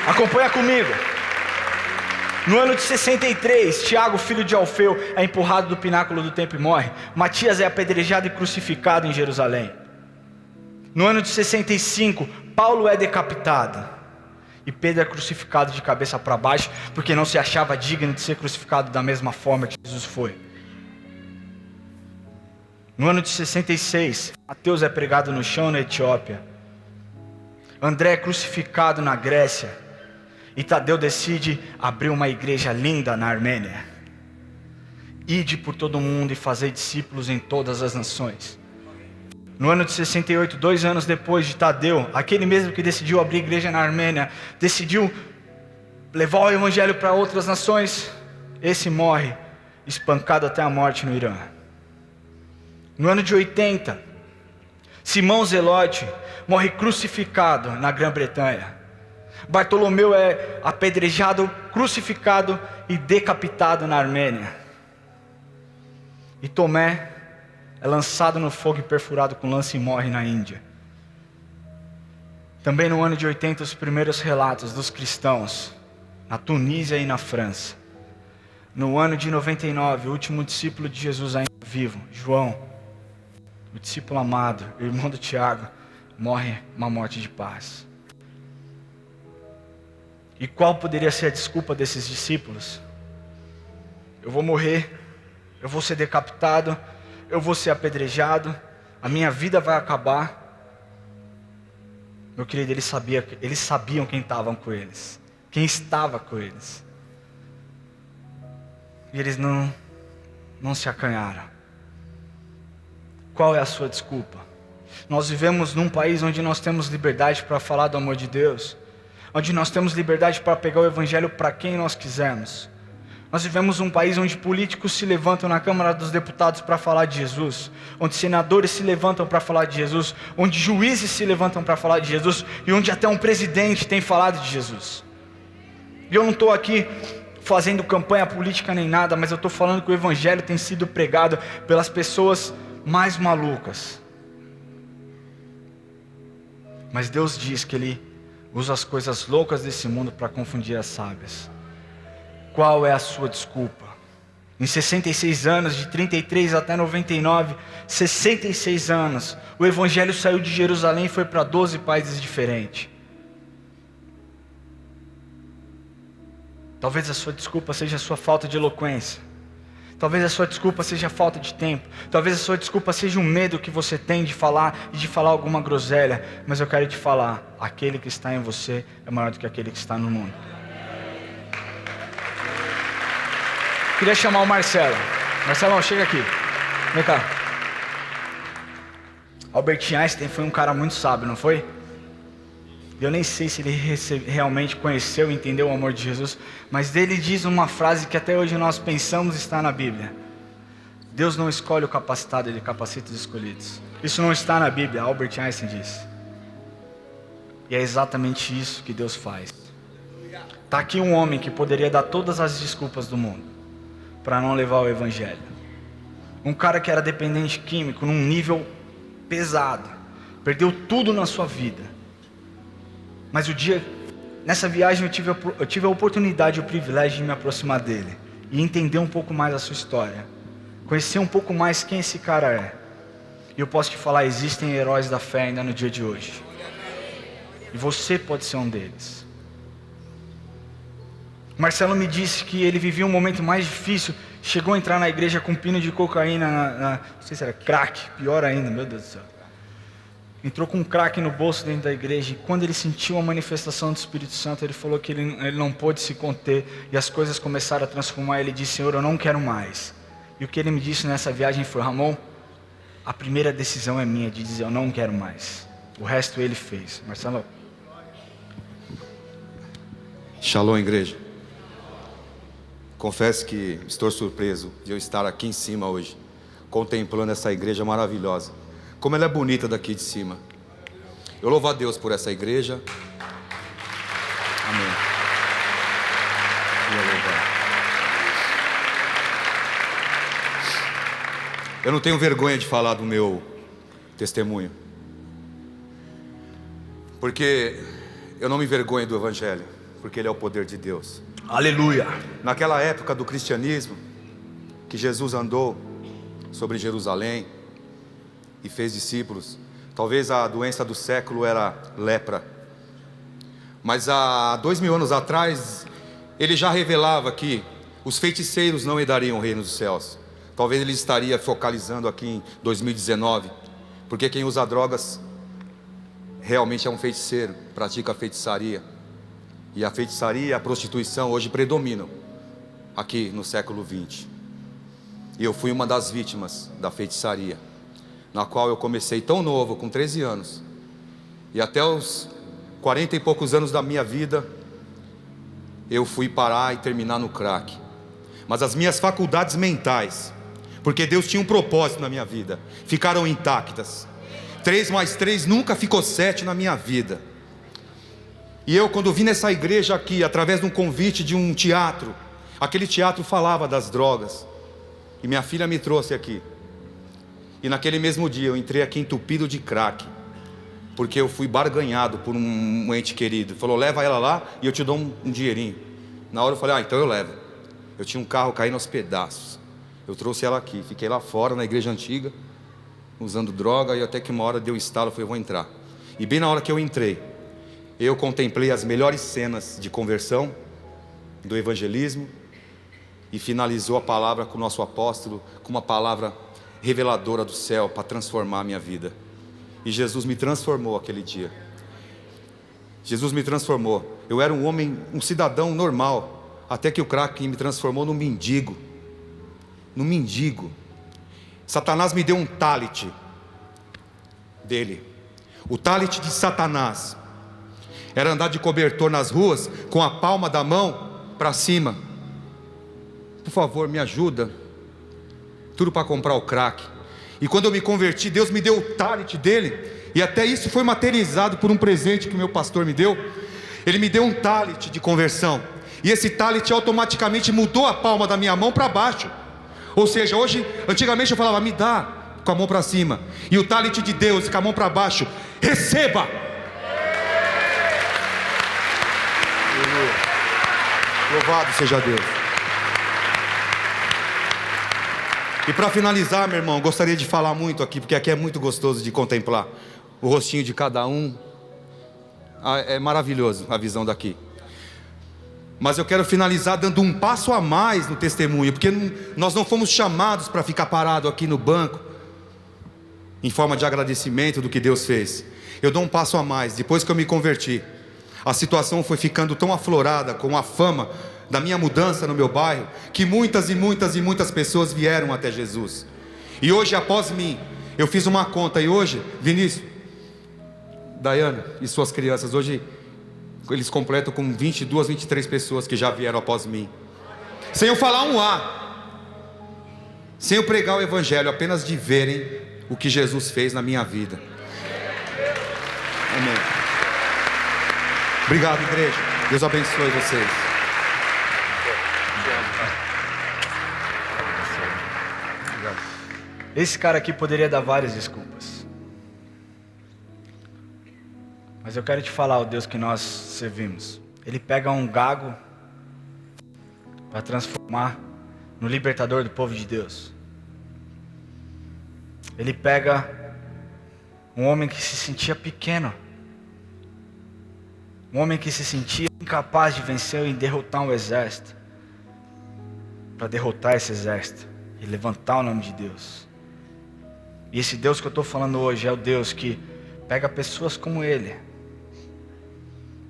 Acompanha comigo. No ano de 63, Tiago, filho de Alfeu, é empurrado do pináculo do templo e morre. Matias é apedrejado e crucificado em Jerusalém. No ano de 65, Paulo é decapitado. E Pedro é crucificado de cabeça para baixo, porque não se achava digno de ser crucificado da mesma forma que Jesus foi. No ano de 66, Mateus é pregado no chão na Etiópia. André é crucificado na Grécia. E Tadeu decide abrir uma igreja linda na Armênia. Ide por todo o mundo e fazei discípulos em todas as nações. No ano de 68, 2 anos depois de Tadeu, aquele mesmo que decidiu abrir igreja na Armênia, decidiu levar o evangelho para outras nações, esse morre, espancado até a morte no Irã. No ano de 80, Simão Zelote morre crucificado na Grã-Bretanha. Bartolomeu é apedrejado, crucificado e decapitado na Armênia. E Tomé é lançado no fogo e perfurado com lança e morre na Índia. Também no ano de 80, os primeiros relatos dos cristãos na Tunísia e na França. No ano de 99, o último discípulo de Jesus ainda vivo, João, o discípulo amado, irmão do Tiago, morre uma morte de paz. E qual poderia ser a desculpa desses discípulos? Eu vou morrer, eu vou ser decapitado, eu vou ser apedrejado, a minha vida vai acabar. Meu querido, eles sabiam quem estava com eles, quem estava com eles. E eles não se acanharam. Qual é a sua desculpa? Nós vivemos num país onde nós temos liberdade para falar do amor de Deus, onde nós temos liberdade para pegar o evangelho para quem nós quisermos. Nós vivemos num país onde políticos se levantam na Câmara dos Deputados para falar de Jesus, onde senadores se levantam para falar de Jesus, onde juízes se levantam para falar de Jesus, e onde até um presidente tem falado de Jesus. E eu não estou aqui fazendo campanha política nem nada, mas eu estou falando que o evangelho tem sido pregado pelas pessoas mais malucas. Mas Deus diz que Ele usa as coisas loucas desse mundo para confundir as sábias. Qual é a sua desculpa? Em 66 anos, de 33 até 99, 66 anos, o evangelho saiu de Jerusalém e foi para 12 países diferentes. Talvez a sua desculpa seja a sua falta de eloquência. Talvez a sua desculpa seja a falta de tempo. Talvez a sua desculpa seja um medo que você tem de falar e de falar alguma groselha. Mas eu quero te falar, aquele que está em você é maior do que aquele que está no mundo. Queria chamar o Marcelo. Marcelão, chega aqui. Vem cá. Albert Einstein foi um cara muito sábio, não foi? Eu nem sei se ele realmente conheceu e entendeu o amor de Jesus, mas dele diz uma frase que até hoje nós pensamos estar na Bíblia. Deus não escolhe o capacitado, Ele capacita os escolhidos. Isso não está na Bíblia, Albert Einstein disse. E é exatamente isso que Deus faz. Está aqui um homem que poderia dar todas as desculpas do mundo para não levar o Evangelho. Um cara que era dependente químico num nível pesado, perdeu tudo na sua vida. Mas nessa viagem eu tive a oportunidade e o privilégio de me aproximar dele e entender um pouco mais a sua história, conhecer um pouco mais quem esse cara é. E eu posso te falar, existem heróis da fé ainda no dia de hoje. E você pode ser um deles. Marcelo me disse que ele vivia um momento mais difícil, chegou a entrar na igreja com um pino de cocaína, não sei se era crack, pior ainda, meu Deus do céu. Entrou com um crack no bolso dentro da igreja, e quando ele sentiu a manifestação do Espírito Santo, ele falou que ele não pôde se conter, e as coisas começaram a transformar. Ele disse: Senhor, eu não quero mais. E o que ele me disse nessa viagem foi: Ramon, a primeira decisão é minha, de dizer eu não quero mais. O resto ele fez. Marcelo. Shalom, igreja. Confesso que estou surpreso de eu estar aqui em cima hoje, contemplando essa igreja maravilhosa. Como ela é bonita daqui de cima. Eu louvo a Deus por essa igreja. Amém. Eu não tenho vergonha de falar do meu testemunho, porque eu não me envergonho do Evangelho, porque ele é o poder de Deus. Aleluia. Naquela época do cristianismo, que Jesus andou sobre Jerusalém e fez discípulos, talvez a doença do século era lepra. Mas há 2000 anos atrás, ele já revelava que os feiticeiros não herdariam o reino dos céus. Talvez ele estaria focalizando aqui em 2019, porque quem usa drogas realmente é um feiticeiro, pratica a feitiçaria. E a feitiçaria e a prostituição hoje predominam aqui no século 20. E eu fui uma das vítimas da feitiçaria, na qual eu comecei tão novo, com 13 anos. E até os 40 e poucos anos da minha vida, eu fui parar e terminar no crack. Mas as minhas faculdades mentais, porque Deus tinha um propósito na minha vida, ficaram intactas. 3 mais 3 nunca ficou 7 na minha vida. E eu, quando vim nessa igreja aqui, através de um convite de um teatro, aquele teatro falava das drogas, e minha filha me trouxe aqui. E naquele mesmo dia eu entrei aqui entupido de crack, porque eu fui barganhado por um ente querido. Falou, leva ela lá e eu te dou um dinheirinho. Na hora eu falei, então eu levo. Eu tinha um carro caindo aos pedaços. Eu trouxe ela aqui, fiquei lá fora na igreja antiga, usando droga, e até que uma hora deu estalo, eu falei, vou entrar. E bem na hora que eu entrei, eu contemplei as melhores cenas de conversão, do evangelismo, e finalizou a palavra com o nosso apóstolo, com uma palavra reveladora do céu, para transformar a minha vida. E Jesus me transformou aquele dia. Jesus me transformou. Eu era um homem, um cidadão normal, até que o crack me transformou num mendigo. Num mendigo. Satanás me deu um talit dele. O talit de Satanás era andar de cobertor nas ruas com a palma da mão para cima. Por favor, me ajuda. Tudo para comprar o crack. E quando eu me converti, Deus me deu o talit dele. E até isso foi materializado por um presente que o meu pastor me deu. Ele me deu um talit de conversão. E esse talit automaticamente mudou a palma da minha mão para baixo. Ou seja, hoje, antigamente eu falava, me dá, com a mão para cima. E o talit de Deus, com a mão para baixo, receba. Louvado seja Deus. E para finalizar, meu irmão, gostaria de falar muito aqui, porque aqui é muito gostoso de contemplar o rostinho de cada um. É maravilhoso a visão daqui. Mas eu quero finalizar dando um passo a mais no testemunho, porque nós não fomos chamados para ficar parado aqui no banco, em forma de agradecimento do que Deus fez. Eu dou um passo a mais. Depois que eu me converti, a situação foi ficando tão aflorada com a fama da minha mudança no meu bairro, que muitas e muitas e muitas pessoas vieram até Jesus. E hoje, após mim, eu fiz uma conta, e hoje, Vinícius, Daiane e suas crianças, hoje eles completam com 22, 23 pessoas que já vieram após mim, sem eu falar um A, sem eu pregar o evangelho, apenas de verem o que Jesus fez na minha vida. Amém. Obrigado, igreja. Deus abençoe vocês. Esse cara aqui poderia dar várias desculpas, mas eu quero te falar o Deus que nós servimos. Ele pega um gago para transformar no libertador do povo de Deus. Ele pega um homem que se sentia pequeno, um homem que se sentia incapaz de vencer e derrotar um exército, para derrotar esse exército e levantar o nome de Deus. E esse Deus que eu estou falando hoje é o Deus que pega pessoas como ele,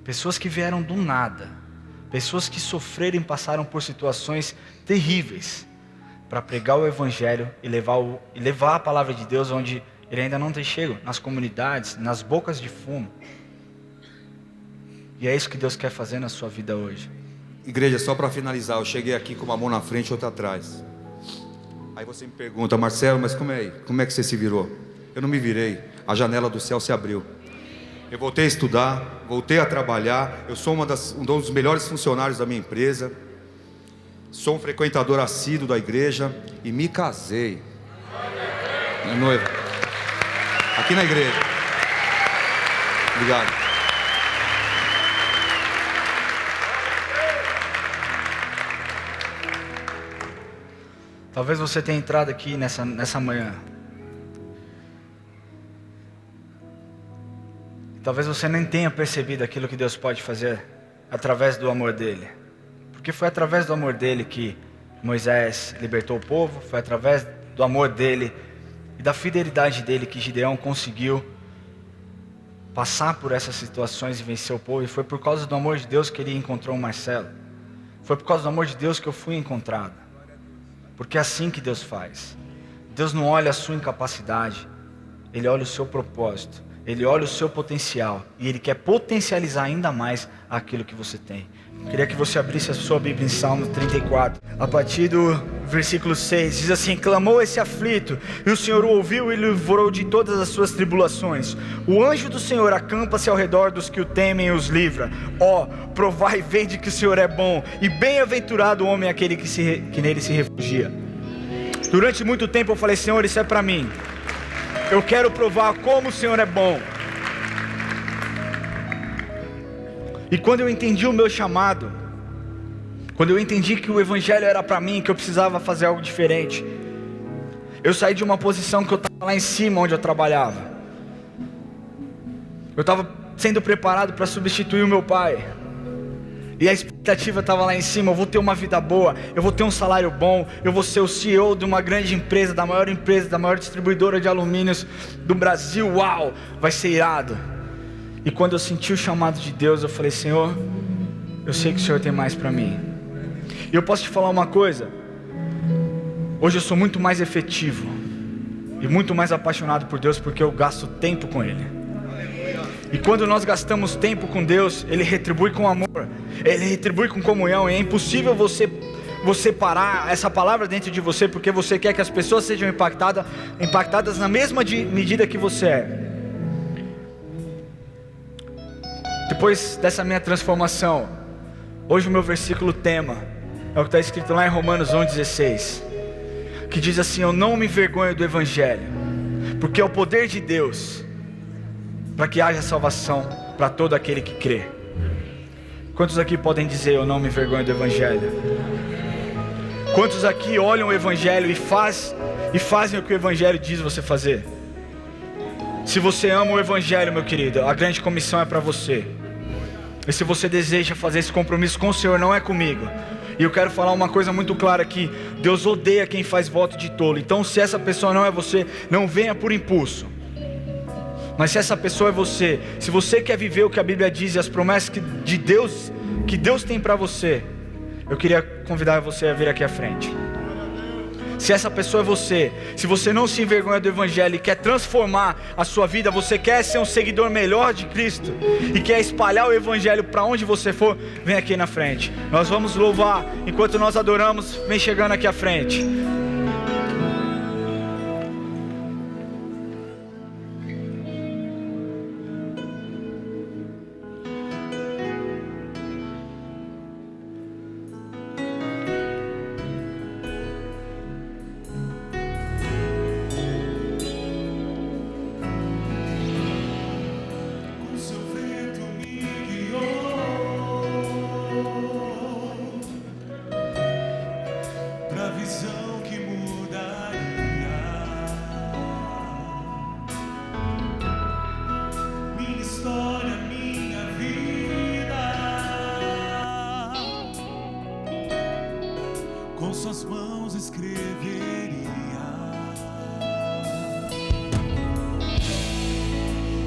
pessoas que vieram do nada, pessoas que sofreram e passaram por situações terríveis, para pregar o evangelho e levar a palavra de Deus onde ele ainda não tem chego, nas comunidades, nas bocas de fumo. E é isso que Deus quer fazer na sua vida hoje. Igreja, só para finalizar, eu cheguei aqui com uma mão na frente e outra atrás. Aí você me pergunta, Marcelo, mas como é que você se virou? Eu não me virei, a janela do céu se abriu. Eu voltei a estudar, voltei a trabalhar. Eu sou um dos melhores funcionários da minha empresa. Sou um frequentador assíduo da igreja e me casei. Minha noiva, aqui na igreja. Obrigado. Talvez você tenha entrado aqui nessa manhã Talvez você nem tenha percebido aquilo que Deus pode fazer através do amor dele. Porque foi através do amor dele que Moisés libertou o povo, foi através do amor dele e da fidelidade dele que Gideão conseguiu passar por essas situações e vencer o povo. E foi por causa do amor de Deus que ele encontrou o Marcelo. Foi por causa do amor de Deus que eu fui encontrado. Porque é assim que Deus faz. Deus não olha a sua incapacidade, Ele olha o seu propósito, Ele olha o seu potencial e Ele quer potencializar ainda mais aquilo que você tem. Queria que você abrisse a sua Bíblia em Salmo 34, a partir do versículo 6, diz assim: clamou esse aflito, e o Senhor o ouviu e o livrou de todas as suas tribulações. O anjo do Senhor acampa-se ao redor dos que o temem e os livra. Ó, provai e vede que o Senhor é bom, e bem-aventurado o homem aquele que nele se refugia. Durante muito tempo eu falei: Senhor, isso é para mim. Eu quero provar como o Senhor é bom. E quando eu entendi o meu chamado, quando eu entendi que o Evangelho era para mim, que eu precisava fazer algo diferente, eu saí de uma posição que eu estava lá em cima onde eu trabalhava. Eu estava sendo preparado para substituir o meu pai. E a expectativa estava lá em cima: eu vou ter uma vida boa, eu vou ter um salário bom, eu vou ser o CEO de uma grande empresa, da maior distribuidora de alumínios do Brasil. Uau, vai ser irado. E quando eu senti o chamado de Deus, eu falei: Senhor, eu sei que o Senhor tem mais para mim. E eu posso te falar uma coisa: hoje eu sou muito mais efetivo e muito mais apaixonado por Deus, porque eu gasto tempo com Ele. E quando nós gastamos tempo com Deus, Ele retribui com amor, Ele retribui com comunhão. E é impossível você parar essa palavra dentro de você, porque você quer que as pessoas sejam impactadas na mesma medida que você é. Depois dessa minha transformação, hoje o meu versículo tema é o que está escrito lá em Romanos 11:16, que diz assim: eu não me envergonho do Evangelho, porque é o poder de Deus para que haja salvação para todo aquele que crê. Quantos aqui podem dizer: eu não me envergonho do Evangelho? Quantos aqui olham o Evangelho e fazem o que o Evangelho diz você fazer? Se você ama o Evangelho, meu querido, a grande comissão é para você. E se você deseja fazer esse compromisso com o Senhor, não é comigo. E eu quero falar uma coisa muito clara aqui: Deus odeia quem faz voto de tolo. Então, se essa pessoa não é você, não venha por impulso. Mas se essa pessoa é você, se você quer viver o que a Bíblia diz e as promessas que Deus tem para você, eu queria convidar você a vir aqui à frente. Se essa pessoa é você, se você não se envergonha do Evangelho e quer transformar a sua vida, você quer ser um seguidor melhor de Cristo e quer espalhar o Evangelho para onde você for, vem aqui na frente. Nós vamos louvar enquanto nós adoramos. Vem chegando aqui à frente. Com suas mãos escreveria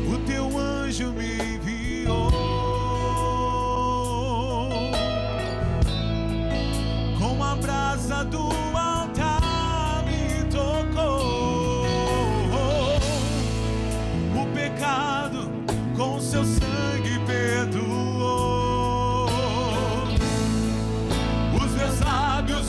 o teu anjo me enviou com a brasa do altar me tocou o pecado com seu sangue perdoou os meus lábios.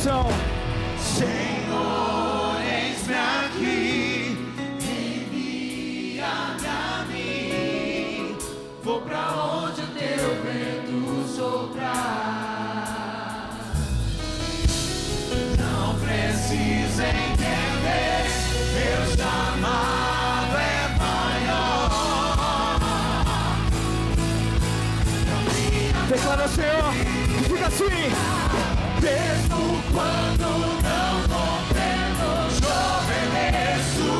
oração. Senhor, eis-me aqui, envia-me a mim. Vou pra onde o teu vento soprar. Não precisa entender, meu chamado é maior. Declara, Senhor, que fica assim. Mesmo quando não compreendo, te obedeço.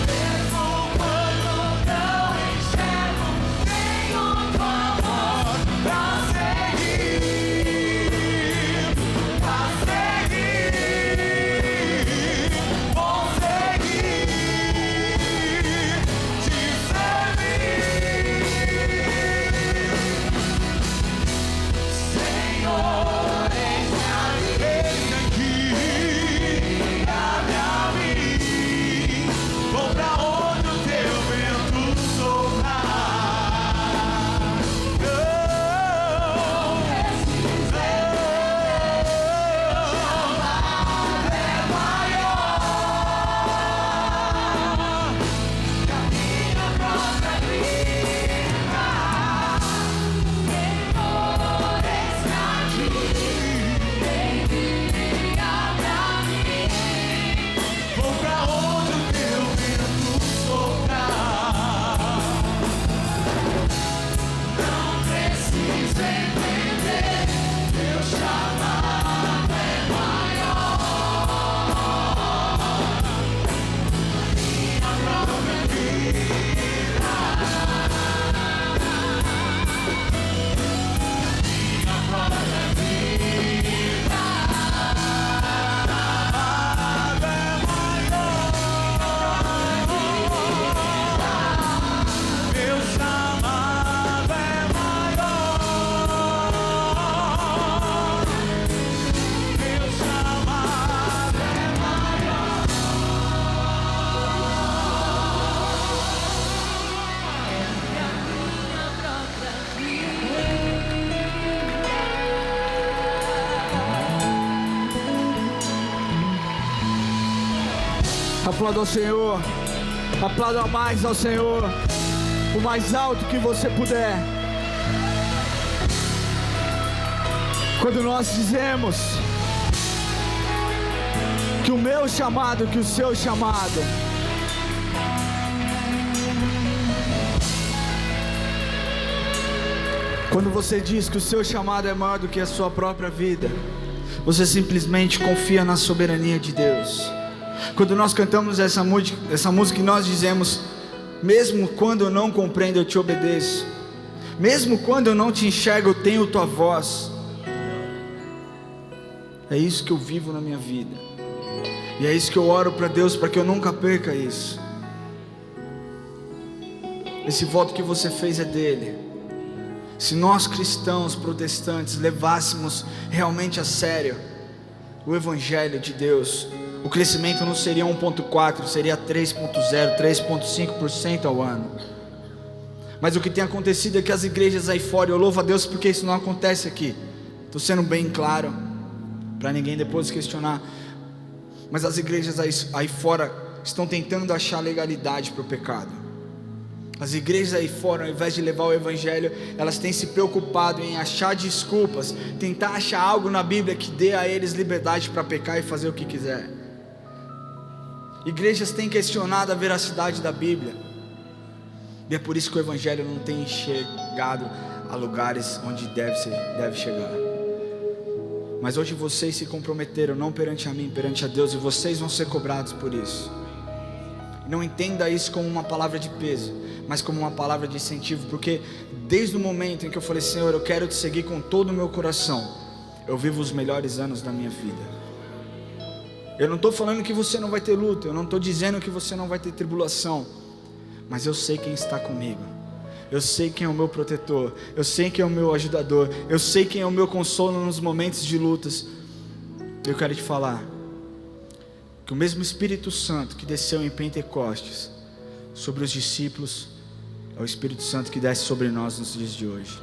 Mesmo quando não enxergo, tenho tua voz pra seguir. Pra seguir, vou seguir, te servir. Senhor, eis-me aqui, abre a mim. Vou pra onde o teu vento soprar. É maior que a minha própria vida. Vou pra onde o teu vento soprar. Não precisa entender, teu chamado é maior. Minha própria vida. Minha própria vida. Meu chamado é maior. Meu chamado é maior. Aplauda ao Senhor. Aplauda mais ao Senhor. O mais alto que você puder. Quando nós dizemos que o meu chamado, que o seu chamado, quando você diz que o seu chamado é maior do que a sua própria vida, você simplesmente confia na soberania de Deus. Quando nós cantamos essa música e nós dizemos: mesmo quando eu não compreendo, eu te obedeço. Mesmo quando eu não te enxergo, eu tenho tua voz. É isso que eu vivo na minha vida. E é isso que eu oro para Deus, para que eu nunca perca isso. Esse voto que você fez é dele. Se nós cristãos protestantes levássemos realmente a sério o Evangelho de Deus, o crescimento não seria 1,4, seria 3,0, 3,5% ao ano. Mas o que tem acontecido é que as igrejas aí fora, eu louvo a Deus porque isso não acontece aqui. Estou sendo bem claro, para ninguém depois questionar. Mas as igrejas aí fora estão tentando achar legalidade para o pecado. As igrejas aí fora, ao invés de levar o Evangelho, elas têm se preocupado em achar desculpas, tentar achar algo na Bíblia que dê a eles liberdade para pecar e fazer o que quiser. Igrejas têm questionado a veracidade da Bíblia, e é por isso que o Evangelho não tem chegado a lugares onde deve chegar. Mas hoje vocês se comprometeram, não perante a mim, perante a Deus, e vocês vão ser cobrados por isso. Não entenda isso como uma palavra de peso, mas como uma palavra de incentivo, porque desde o momento em que eu falei: Senhor, eu quero te seguir com todo o meu coração, eu vivo os melhores anos da minha vida. Eu não estou falando que você não vai ter luta, eu não estou dizendo que você não vai ter tribulação, mas eu sei quem está comigo, eu sei quem é o meu protetor, eu sei quem é o meu ajudador, eu sei quem é o meu consolo nos momentos de lutas. Eu quero te falar que o mesmo Espírito Santo que desceu em Pentecostes sobre os discípulos é o Espírito Santo que desce sobre nós nos dias de hoje.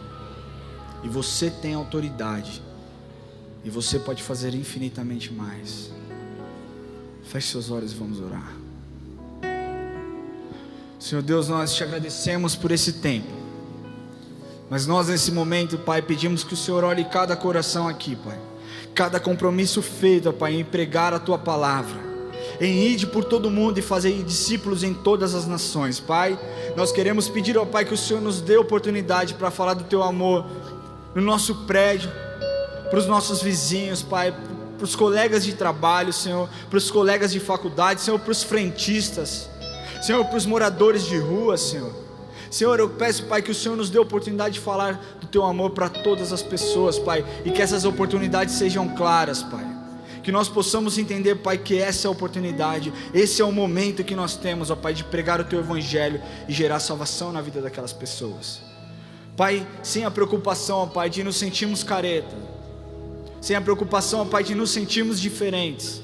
E você tem autoridade E você pode fazer infinitamente mais. Feche seus olhos e vamos orar. Senhor Deus, nós te agradecemos por esse tempo. Mas nós nesse momento, Pai, pedimos que o Senhor olhe cada coração aqui, Pai. Cada compromisso feito, Pai, em pregar a Tua palavra, em ir por todo mundo e fazer discípulos em todas as nações. Pai, nós queremos pedir ao Pai que o Senhor nos dê oportunidade para falar do Teu amor no nosso prédio, para os nossos vizinhos, Pai, para os colegas de trabalho, Senhor, para os colegas de faculdade, Senhor, para os frentistas, Senhor, para os moradores de rua, Senhor. Senhor, eu peço, Pai, que o Senhor nos dê a oportunidade de falar do Teu amor para todas as pessoas, Pai, e que essas oportunidades sejam claras, Pai. Que nós possamos entender, Pai, que essa é a oportunidade, esse é o momento que nós temos, ó Pai, de pregar o Teu Evangelho e gerar salvação na vida daquelas pessoas. Pai, sem a preocupação, ó Pai, de nos sentirmos careta, sem a preocupação, ó Pai, de nos sentirmos diferentes,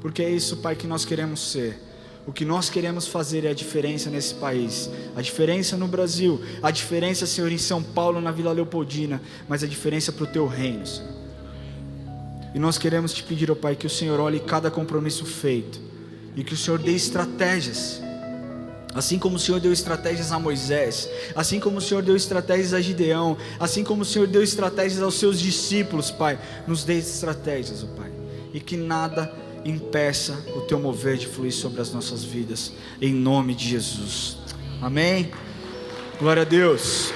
porque é isso, Pai, que nós queremos ser. O que nós queremos fazer é a diferença nesse país, a diferença no Brasil, a diferença, Senhor, em São Paulo, na Vila Leopoldina, mas a diferença para o Teu reino, Senhor. E nós queremos Te pedir, ó Pai, que o Senhor olhe cada compromisso feito e que o Senhor dê estratégias. Assim como o Senhor deu estratégias a Moisés, assim como o Senhor deu estratégias a Gideão, assim como o Senhor deu estratégias aos Seus discípulos, Pai, nos dê estratégias, ó Pai, e que nada impeça o Teu mover de fluir sobre as nossas vidas, em nome de Jesus, amém? Glória a Deus.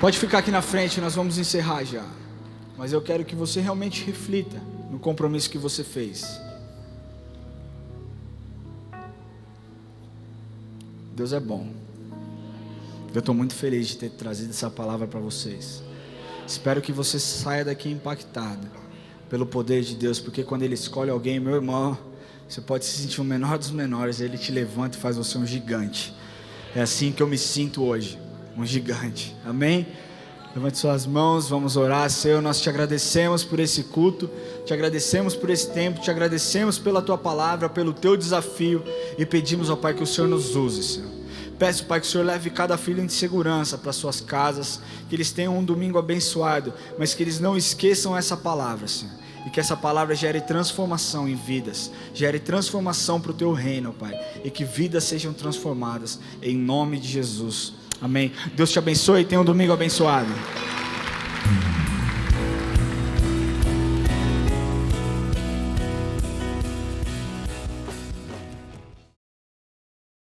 Pode ficar aqui na frente, nós vamos encerrar já, mas eu quero que você realmente reflita no compromisso que você fez. Deus é bom. Eu estou muito feliz de ter trazido essa palavra para vocês. Espero que você saia daqui impactado pelo poder de Deus, porque quando Ele escolhe alguém, meu irmão, você pode se sentir o menor dos menores, Ele te levanta e faz você um gigante. É assim que eu me sinto hoje, um gigante, amém? Levante suas mãos, vamos orar. Senhor, nós Te agradecemos por esse culto, Te agradecemos por esse tempo, Te agradecemos pela Tua palavra, pelo Teu desafio, e pedimos ao Pai que o Senhor nos use, Senhor. Peço, Pai, que o Senhor leve cada filho em segurança para suas casas, que eles tenham um domingo abençoado, mas que eles não esqueçam essa palavra, Senhor, e que essa palavra gere transformação em vidas, gere transformação para o Teu reino, Pai, e que vidas sejam transformadas, em nome de Jesus, amém. Deus te abençoe e tenha um domingo abençoado.